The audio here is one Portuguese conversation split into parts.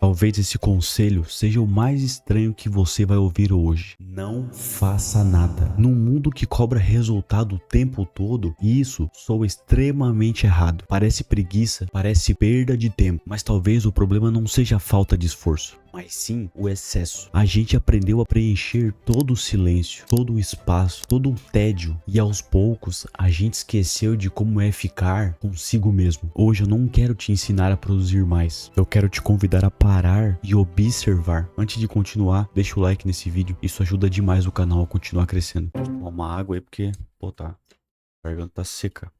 Talvez esse conselho seja o mais estranho que você vai ouvir hoje. Não faça nada. Num mundo que cobra resultado o tempo todo, isso soa extremamente errado. Parece preguiça, parece perda de tempo, mas talvez o problema não seja a falta de esforço, mas sim o excesso. A gente aprendeu a preencher todo o silêncio, todo o espaço, todo o tédio, e aos poucos a gente esqueceu de como é ficar consigo mesmo. Hoje eu não quero te ensinar a produzir mais, eu quero te convidar a parar e observar. Antes de continuar, deixa o like nesse vídeo, isso ajuda demais o canal a continuar crescendo. Vou tomar uma água aí porque, pô, tá, a garganta tá seca.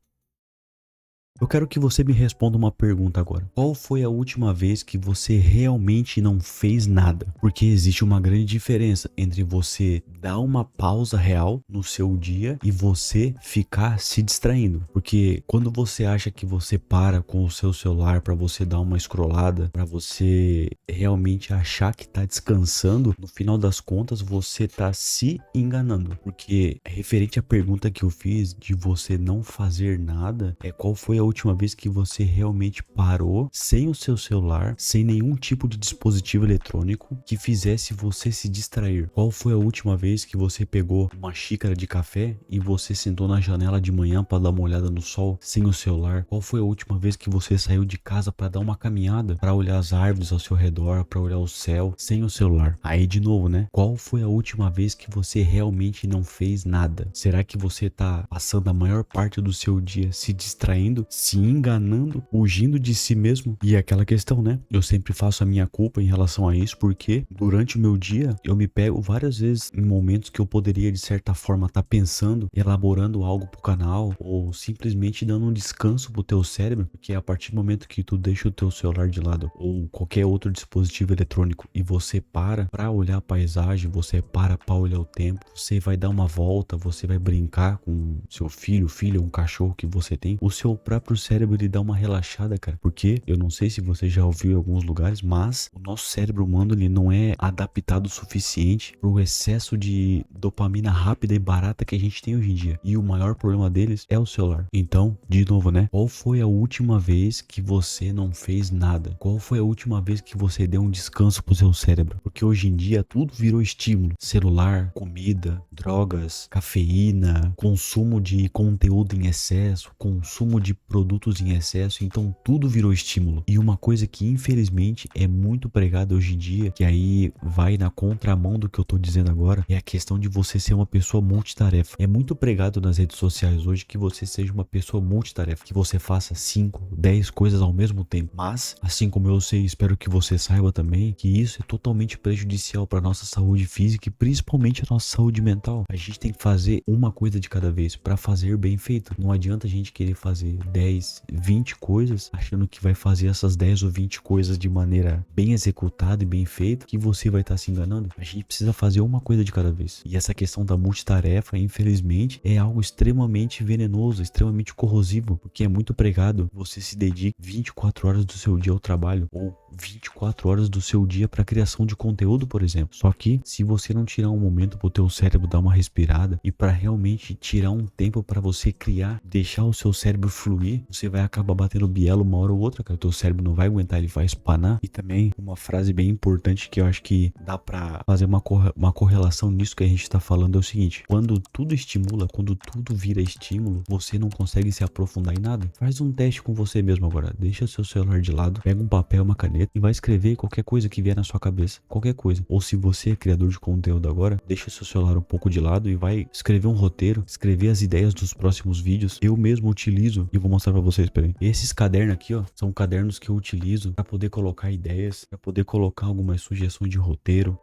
Eu quero que você me responda uma pergunta agora. Qual foi a última vez que você realmente não fez nada? Porque existe uma grande diferença entre você dar uma pausa real no seu dia e você ficar se distraindo. Porque quando você acha que você para com o seu celular para você dar uma scrollada, para você realmente achar que tá descansando, no final das contas você tá se enganando. Porque referente à pergunta que eu fiz de você não fazer nada, qual foi a última vez que você realmente parou sem o seu celular, sem nenhum tipo de dispositivo eletrônico que fizesse você se distrair? Qual foi a última vez que você pegou uma xícara de café e você sentou na janela de manhã para dar uma olhada no sol sem o celular? Qual foi a última vez que você saiu de casa para dar uma caminhada, para olhar as árvores ao seu redor, para olhar o céu sem o celular? Aí de novo, né? Qual foi a última vez que você realmente não fez nada? Será que você tá passando a maior parte do seu dia se distraindo, se enganando, fugindo de si mesmo? E é aquela questão, né? Eu sempre faço a minha culpa em relação a isso, porque durante o meu dia eu me pego várias vezes em momentos que eu poderia de certa forma estar pensando, elaborando algo pro canal, ou simplesmente dando um descanso pro teu cérebro, porque a partir do momento que tu deixa o teu celular de lado ou qualquer outro dispositivo eletrônico e você para olhar a paisagem, você para olhar o tempo, você vai dar uma volta, você vai brincar com seu filho, filha, um cachorro que você tem, o seu próprio cérebro ele dá uma relaxada, cara. Porque eu não sei se você já ouviu em alguns lugares, mas o nosso cérebro humano ele não é adaptado o suficiente pro excesso de dopamina rápida e barata que a gente tem hoje em dia. E o maior problema deles é o celular. Então, de novo, né? Qual foi a última vez que você não fez nada? Qual foi a última vez que você deu um descanso pro seu cérebro? Porque hoje em dia tudo virou estímulo. Celular, comida, drogas, cafeína, consumo de conteúdo em excesso, consumo de produtos em excesso, então tudo virou estímulo. E uma coisa que infelizmente é muito pregada hoje em dia, que aí vai na contramão do que eu tô dizendo agora, é a questão de você ser uma pessoa multitarefa. É muito pregado nas redes sociais hoje que você seja uma pessoa multitarefa, que você faça 5, 10 coisas ao mesmo tempo. Mas, assim como eu sei, espero que você saiba também, que isso é totalmente prejudicial para nossa saúde física e principalmente a nossa saúde mental. A gente tem que fazer uma coisa de cada vez para fazer bem feito. Não adianta a gente querer fazer 10, 20 coisas achando que vai fazer essas 10 ou 20 coisas de maneira bem executada e bem feita, que você vai estar se enganando. A gente precisa fazer uma coisa de cada vez. E essa questão da multitarefa, infelizmente, é algo extremamente venenoso, extremamente corrosivo, porque é muito pregado. Você se dedica 24 horas do seu dia ao trabalho ou 24 horas do seu dia para criação de conteúdo, por exemplo. Só que se você não tirar um momento para o teu cérebro dar uma respirada e para realmente tirar um tempo para você criar, deixar o seu cérebro fluir, você vai acabar batendo bielo uma hora ou outra, cara. O teu cérebro não vai aguentar, ele vai espanar. E também uma frase bem importante que eu acho que dá para fazer uma correlação nisso que a gente tá falando é o seguinte: quando tudo estimula, quando tudo vira estímulo, você não consegue se aprofundar em nada. Faz um teste com você mesmo agora. Deixa o seu celular de lado, pega um papel, uma caneta e vai escrever qualquer coisa que vier na sua cabeça. Qualquer coisa. Ou se você é criador de conteúdo agora, deixa o seu celular um pouco de lado e vai escrever um roteiro, escrever as ideias dos próximos vídeos. Eu mesmo utilizo e vou mostrar pra vocês, peraí. Esses cadernos aqui, ó, são cadernos que eu utilizo pra poder colocar ideias, pra poder colocar algumas sugestões de roteiro,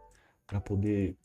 pra poder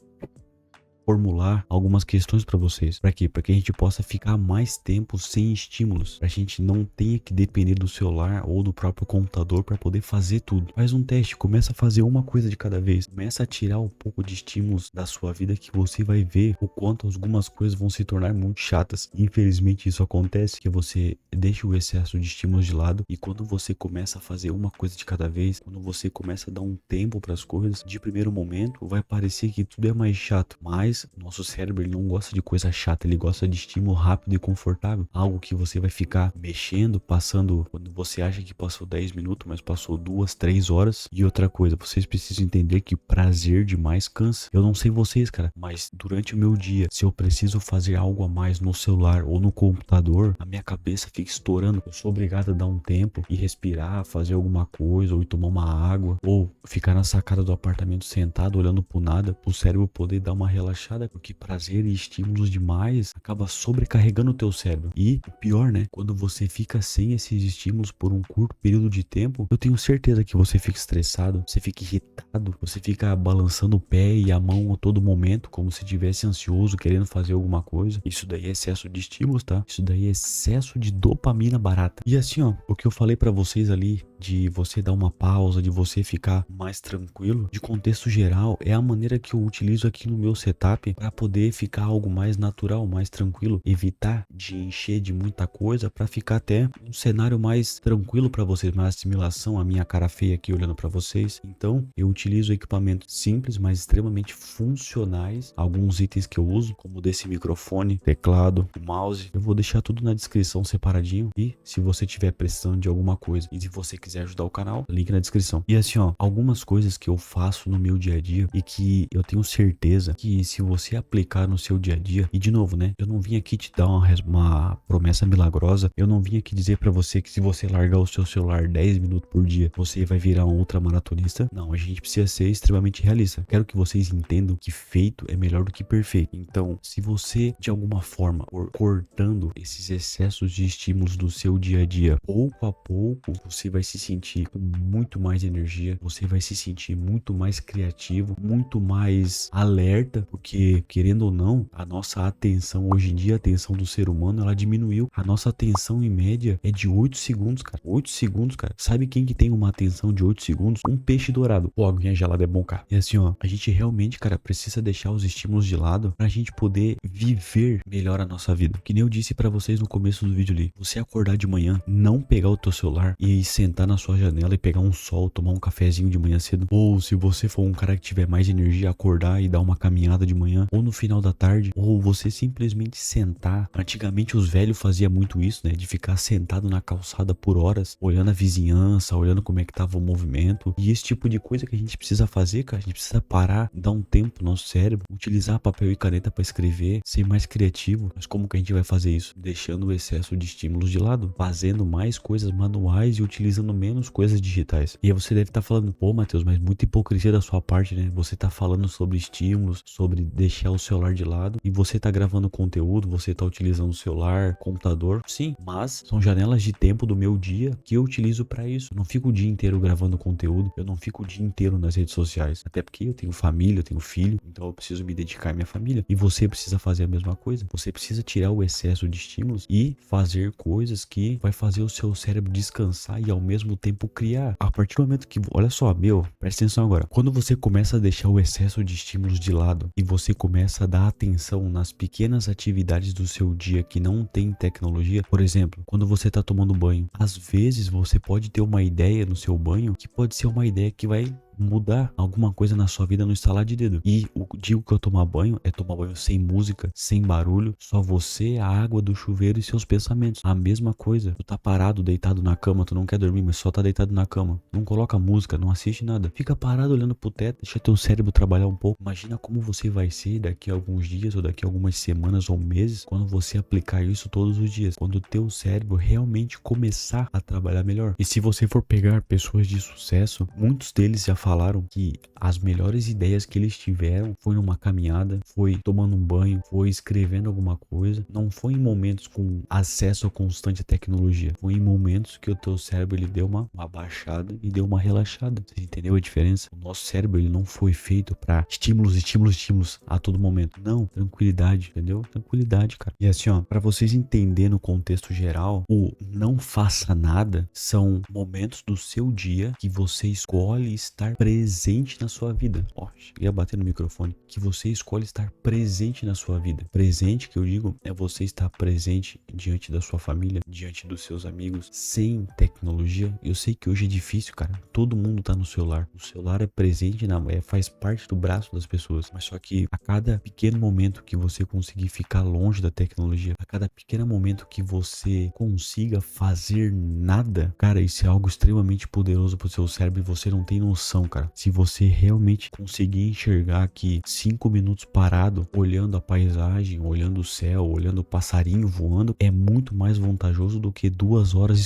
formular algumas questões para vocês. Para quê? Para que a gente possa ficar mais tempo sem estímulos. Para a gente não tenha que depender do celular ou do próprio computador para poder fazer tudo. Faz um teste, começa a fazer uma coisa de cada vez. Começa a tirar um pouco de estímulos da sua vida que você vai ver o quanto algumas coisas vão se tornar muito chatas. Infelizmente isso acontece, que você deixa o excesso de estímulos de lado e quando você começa a fazer uma coisa de cada vez, quando você começa a dar um tempo para as coisas, de primeiro momento vai parecer que tudo é mais chato, mas Mas nosso cérebro, ele não gosta de coisa chata, ele gosta de estímulo rápido e confortável. Algo que você vai ficar mexendo, passando, quando você acha que passou 10 minutos, mas passou 2, 3 horas. E outra coisa, vocês precisam entender que prazer demais cansa. Eu não sei vocês, cara, mas durante o meu dia, se eu preciso fazer algo a mais no celular ou no computador, a minha cabeça fica estourando. Eu sou obrigado a dar um tempo e respirar, fazer alguma coisa, ou ir tomar uma água, ou ficar na sacada do apartamento sentado, olhando pro nada, pro cérebro poder dar uma relaxada, porque prazer e estímulos demais acaba sobrecarregando o teu cérebro. E o pior, né, quando você fica sem esses estímulos por um curto período de tempo, eu tenho certeza que você fica estressado, você fica irritado, você fica balançando o pé e a mão a todo momento, como se estivesse ansioso, querendo fazer alguma coisa. Isso daí é excesso de estímulos, tá? Isso daí é excesso de dopamina barata. E assim, ó, o que eu falei pra vocês ali, de você dar uma pausa, de você ficar mais tranquilo, de contexto geral, é a maneira que eu utilizo aqui no meu setup para poder ficar algo mais natural, mais tranquilo, evitar de encher de muita coisa para ficar até um cenário mais tranquilo para vocês, mais assimilação, a minha cara feia aqui olhando para vocês. Então, eu utilizo equipamentos simples, mas extremamente funcionais, alguns itens que eu uso, como desse microfone, teclado, mouse. Eu vou deixar tudo na descrição separadinho e se você tiver precisando de alguma coisa e se você quiser ajudar o canal, link na descrição. E assim, ó, algumas coisas que eu faço no meu dia a dia e que eu tenho certeza que se você aplicar no seu dia a dia, e de novo, né, eu não vim aqui te dar uma promessa milagrosa, eu não vim aqui dizer pra você que se você largar o seu celular 10 minutos por dia, você vai virar um ultramaratonista. Não, a gente precisa ser extremamente realista. Quero que vocês entendam que feito é melhor do que perfeito. Então, se você, de alguma forma, cortando esses excessos de estímulos do seu dia a dia, pouco a pouco, você vai se sentir com muito mais energia, você vai se sentir muito mais criativo, muito mais alerta, porque querendo ou não, a nossa atenção hoje em dia, a atenção do ser humano, ela diminuiu. A nossa atenção em média é de 8 segundos, cara. 8 segundos, cara. Sabe quem que tem uma atenção de 8 segundos? Um peixe dourado. Pô, a aguinha gelada é bom, cara. E assim, ó, a gente realmente, cara, precisa deixar os estímulos de lado pra gente poder viver melhor a nossa vida. Que nem eu disse pra vocês no começo do vídeo ali. Você acordar de manhã, não pegar o teu celular e sentar na sua janela e pegar um sol, tomar um cafezinho de manhã cedo. Ou se você for um cara que tiver mais energia, acordar e dar uma caminhada de manhã, ou no final da tarde, ou você simplesmente sentar. Antigamente os velhos faziam muito isso, né? De ficar sentado na calçada por horas, olhando a vizinhança, olhando como é que tava o movimento. E esse tipo de coisa que a gente precisa fazer, cara, a gente precisa parar, dar um tempo no nosso cérebro, utilizar papel e caneta para escrever, ser mais criativo. Mas como que a gente vai fazer isso? Deixando o excesso de estímulos de lado, fazendo mais coisas manuais e utilizando menos coisas digitais. E aí você deve estar falando, pô, Matheus, mas muita hipocrisia da sua parte, né? Você tá falando sobre estímulos, sobre deixar o celular de lado e você tá gravando conteúdo, você tá utilizando o celular, computador. Sim, mas são janelas de tempo do meu dia que eu utilizo para isso. Eu não fico o dia inteiro gravando conteúdo, eu não fico o dia inteiro nas redes sociais. Até porque eu tenho família, eu tenho filho, então eu preciso me dedicar à minha família. E você precisa fazer a mesma coisa. Você precisa tirar o excesso de estímulos e fazer coisas que vai fazer o seu cérebro descansar e ao mesmo tempo criar. A partir do momento que, olha só, presta atenção agora. Quando você começa a deixar o excesso de estímulos de lado e você começa a dar atenção nas pequenas atividades do seu dia que não tem tecnologia, por exemplo, quando você tá tomando banho, às vezes você pode ter uma ideia no seu banho que pode ser uma ideia que vai mudar alguma coisa na sua vida no estalar de dedo. E digo que eu tomar banho é tomar banho sem música, sem barulho, só você, a água do chuveiro e seus pensamentos. A mesma coisa. Tu tá parado, deitado na cama, tu não quer dormir, mas só tá deitado na cama. Não coloca música, não assiste nada. Fica parado olhando pro teto, deixa teu cérebro trabalhar um pouco. Imagina como você vai ser daqui a alguns dias ou daqui a algumas semanas ou meses quando você aplicar isso todos os dias. Quando o teu cérebro realmente começar a trabalhar melhor. E se você for pegar pessoas de sucesso, muitos deles já falaram que as melhores ideias que eles tiveram foi numa caminhada, foi tomando um banho, foi escrevendo alguma coisa. Não foi em momentos com acesso constante à tecnologia. Foi em momentos que o teu cérebro ele deu uma baixada e deu uma relaxada. Você entendeu a diferença? O nosso cérebro ele não foi feito para estímulos, estímulos, estímulos a todo momento. Não, tranquilidade, entendeu? Tranquilidade, cara. E assim, ó, para vocês entenderem no contexto geral, o não faça nada são momentos do seu dia que você escolhe estar estar presente na sua vida. Ó, cheguei a bater no microfone. Que você escolhe estar presente na sua vida. Presente, que eu digo, é você estar presente diante da sua família, diante dos seus amigos, sem tecnologia. Eu sei que hoje é difícil, cara. Todo mundo tá no celular. O celular é presente, faz parte do braço das pessoas. Mas só que a cada pequeno momento que você conseguir ficar longe da tecnologia, a cada pequeno momento que você consiga fazer nada, cara, isso é algo extremamente poderoso pro seu cérebro e você não tem noção, cara. Se você realmente conseguir enxergar que 5 minutos parado, olhando a paisagem, olhando o céu, olhando o passarinho voando, é muito mais vantajoso do que 2 horas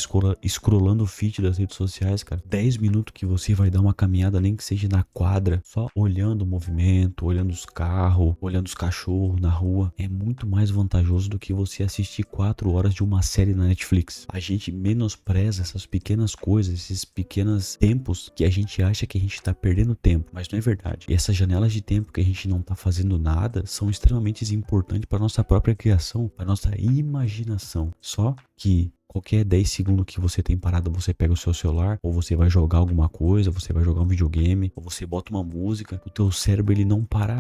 scrollando o feed das redes sociais, cara. 10 minutos que você vai dar uma caminhada, nem que seja na quadra, só olhando o movimento, olhando os carros, olhando os cachorros na rua, é muito mais vantajoso do que você assistir 4 horas de uma série na Netflix. A gente menospreza essas pequenas coisas, esses pequenos tempos que a gente acha que a gente tá perdendo tempo, mas não é verdade. E essas janelas de tempo que a gente não tá fazendo nada são extremamente importantes para nossa própria criação, para nossa imaginação. Só que qualquer 10 segundos que você tem parado, você pega o seu celular, ou você vai jogar alguma coisa, você vai jogar um videogame, ou você bota uma música, o teu cérebro ele não para,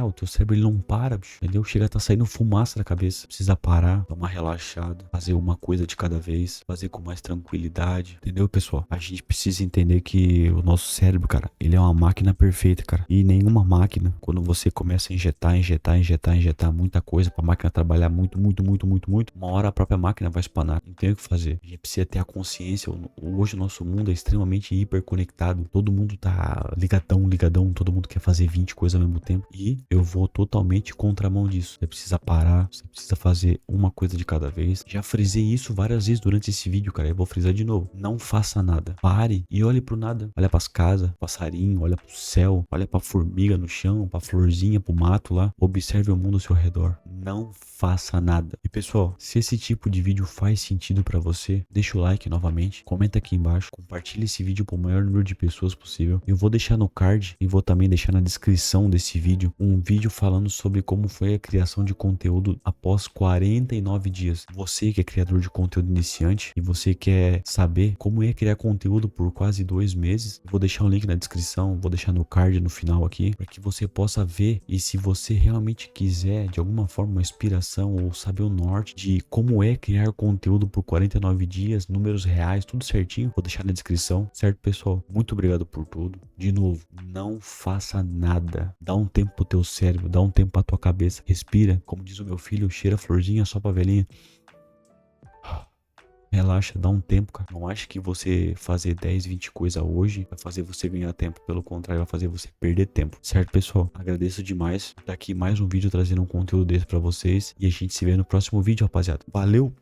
bicho, entendeu? Chega a tá saindo fumaça da cabeça. Precisa parar, dar uma relaxada, fazer uma coisa de cada vez, fazer com mais tranquilidade, entendeu, pessoal? A gente precisa entender que o nosso cérebro, cara, ele é uma máquina perfeita, cara. E nenhuma máquina, quando você começa a injetar muita coisa pra máquina trabalhar muito, uma hora a própria máquina vai espanar. Não tem o que fazer. A gente precisa ter a consciência. Hoje o nosso mundo é extremamente hiperconectado. Todo mundo tá ligadão. Todo mundo quer fazer 20 coisas ao mesmo tempo. E eu vou totalmente contramão disso. Você precisa parar. Você precisa fazer uma coisa de cada vez. Já frisei isso várias vezes durante esse vídeo, cara. Eu vou frisar de novo. Não faça nada. Pare e olhe pro nada. Olha pras casas, passarinho, olha pro céu, olha pra formiga no chão, pra florzinha, pro mato lá. Observe o mundo ao seu redor. Não faça nada. E pessoal, se esse tipo de vídeo faz sentido pra você, deixa o like novamente, comenta aqui embaixo, compartilha esse vídeo para o maior número de pessoas possível. Eu vou deixar no card e vou também deixar na descrição desse vídeo um vídeo falando sobre como foi a criação de conteúdo após 49 dias. Você que é criador de conteúdo iniciante e você quer saber como é criar conteúdo por quase 2 meses, eu vou deixar um link na descrição, vou deixar no card no final aqui, para que você possa ver. E se você realmente quiser de alguma forma uma inspiração ou saber o norte de como é criar conteúdo por 49 dias, números reais, tudo certinho, vou deixar na descrição, certo, pessoal? Muito obrigado por tudo. De novo, não faça nada. Dá um tempo pro teu cérebro, dá um tempo pra tua cabeça. Respira, como diz o meu filho, cheira a florzinha só pra velhinha. Relaxa, dá um tempo, cara. Não ache que você fazer 10, 20 coisas hoje vai fazer você ganhar tempo. Pelo contrário, vai fazer você perder tempo. Certo, pessoal? Agradeço demais. Daqui mais um vídeo trazendo um conteúdo desse pra vocês. E a gente se vê no próximo vídeo, rapaziada. Valeu!